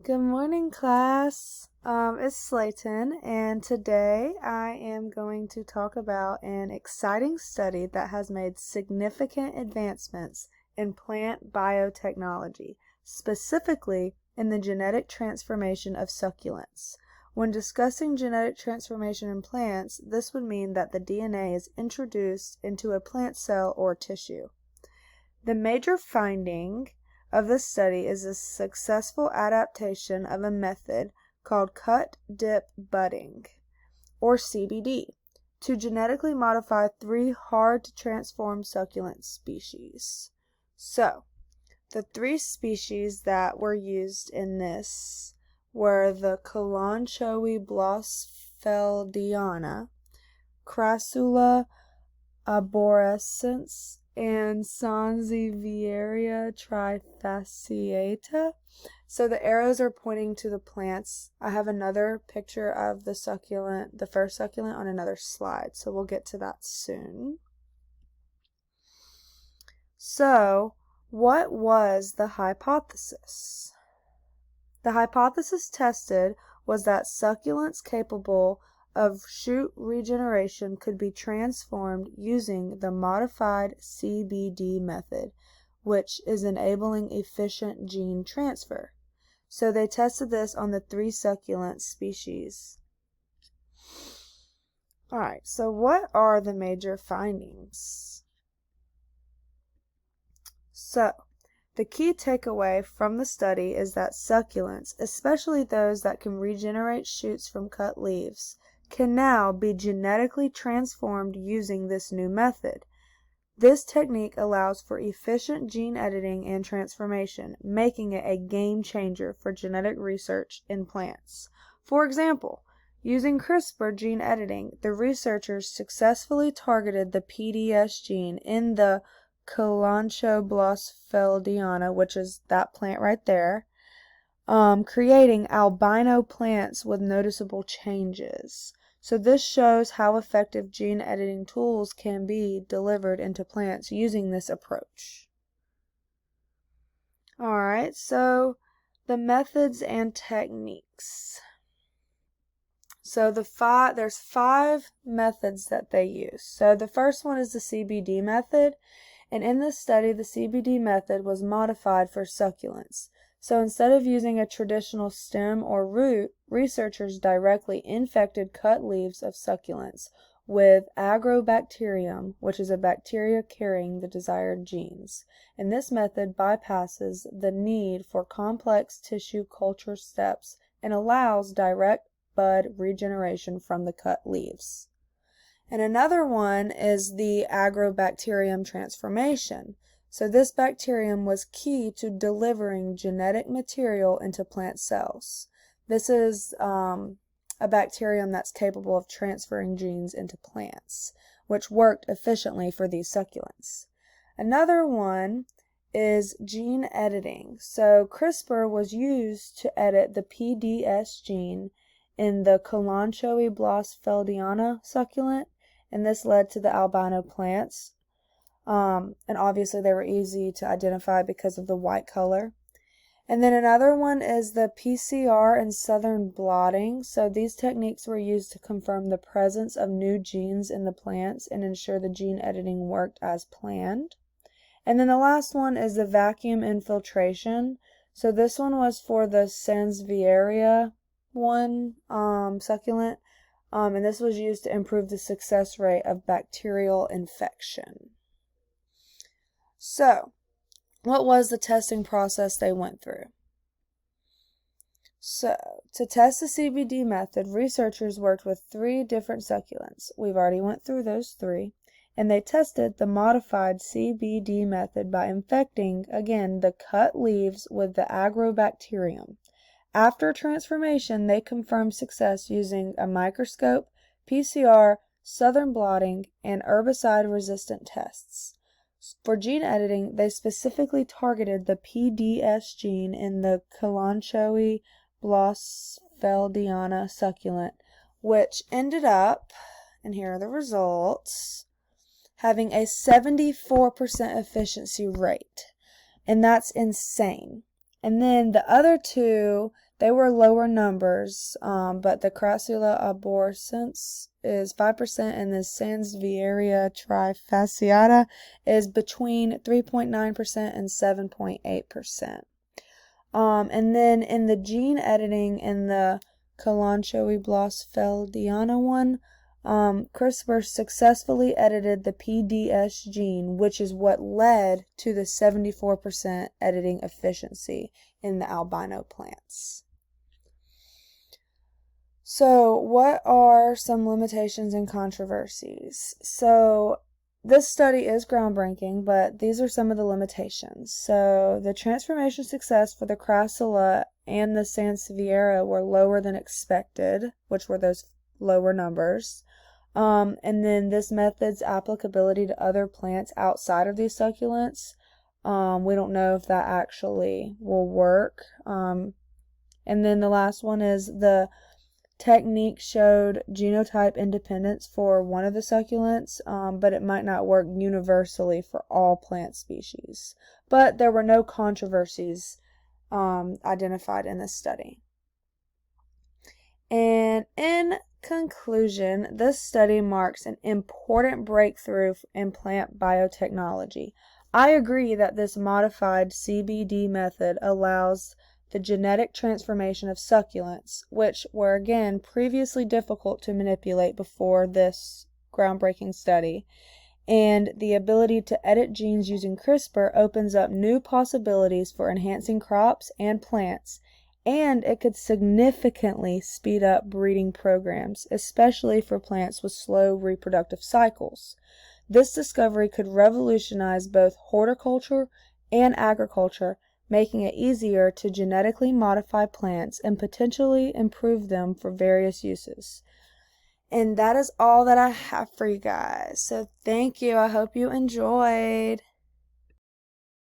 Good morning, class. It's Slayton, and today I am going to talk about an exciting study that has made significant advancements in plant biotechnology, specifically in the genetic transformation of succulents. When discussing genetic transformation in plants, this would mean that the DNA is introduced into a plant cell or tissue. The major finding of this study is the successful adaptation of a method called cut-dip budding, or CBD, to genetically modify 3 hard-to-transform succulent species. So, the 3 species that were used in this were the Kalanchoe blossfeldiana, Crassula arborescens, and Sansevieria trifasciata. So the arrows are pointing to the plants. I have another picture of the succulent, the first succulent, on another slide, so we'll get to that soon. So, what was the hypothesis? The hypothesis tested was that succulents capable of shoot regeneration could be transformed using the modified CBD method, which is enabling efficient gene transfer. So they tested this on the 3 succulent species. Alright, so what are the major findings? So, the key takeaway from the study is that succulents, especially those that can regenerate shoots from cut leaves, can now be genetically transformed using this new method. This technique allows for efficient gene editing and transformation, making it a game changer for genetic research in plants. For example, using CRISPR gene editing, the researchers successfully targeted the PDS gene in the Kalanchoe blossfeldiana, which is that plant right there, creating albino plants with noticeable changes. So this shows how effective gene editing tools can be delivered into plants using this approach. Alright, so the methods and techniques. So there's 5 methods that they use. So the first one is the CBD method, and in this study the CBD method was modified for succulents. So instead of using a traditional stem or root, researchers directly infected cut leaves of succulents with Agrobacterium, which is a bacteria carrying the desired genes. And this method bypasses the need for complex tissue culture steps and allows direct bud regeneration from the cut leaves. And another one is the Agrobacterium transformation. So this bacterium was key to delivering genetic material into plant cells. This is a bacterium that's capable of transferring genes into plants, which worked efficiently for these succulents. Another one is gene editing. So CRISPR was used to edit the PDS gene in the Kalanchoe blossfeldiana succulent, and this led to the albino plants. And obviously they were easy to identify because of the white color. And then another one is the PCR and southern blotting. So these techniques were used to confirm the presence of new genes in the plants and ensure the gene editing worked as planned. And then the last one is the vacuum infiltration. So this one was for the Sansevieria succulent, and this was used to improve the success rate of bacterial infection. So, what was the testing process they went through? So, to test the CBD method, researchers worked with 3 different succulents. We've already went through those 3. And they tested the modified CBD method by infecting, again, the cut leaves with the Agrobacterium. After transformation, they confirmed success using a microscope, PCR, southern blotting, and herbicide-resistant tests. For gene editing, they specifically targeted the PDS gene in the Kalanchoe blossfeldiana succulent, which ended up, and here are the results, having a 74% efficiency rate. And that's insane. And then the other 2 they were lower numbers, but the Crassula arborescens is 5% and the Sansevieria trifasciata is between 3.9% and 7.8%. And then in the gene editing in the Kalanchoe-Blossfeldiana one, CRISPR successfully edited the PDS gene, which is what led to the 74% editing efficiency in the albino plants. So, what are some limitations and controversies? So, this study is groundbreaking, but these are some of the limitations. So, the transformation success for the Crassula and the Sansevieria were lower than expected, which were those lower numbers. And then this method's applicability to other plants outside of these succulents, we don't know if that actually will work. And then the last one is the technique showed genotype independence for one of the succulents, but it might not work universally for all plant species. But there were no controversies identified in this study. And in conclusion, this study marks an important breakthrough in plant biotechnology. I agree that this modified CBD method allows the genetic transformation of succulents, which were again previously difficult to manipulate before this groundbreaking study. And the ability to edit genes using CRISPR opens up new possibilities for enhancing crops and plants, and it could significantly speed up breeding programs, especially for plants with slow reproductive cycles. This discovery could revolutionize both horticulture and agriculture, making it easier to genetically modify plants and potentially improve them for various uses. And that is all that I have for you guys. So thank you. I hope you enjoyed.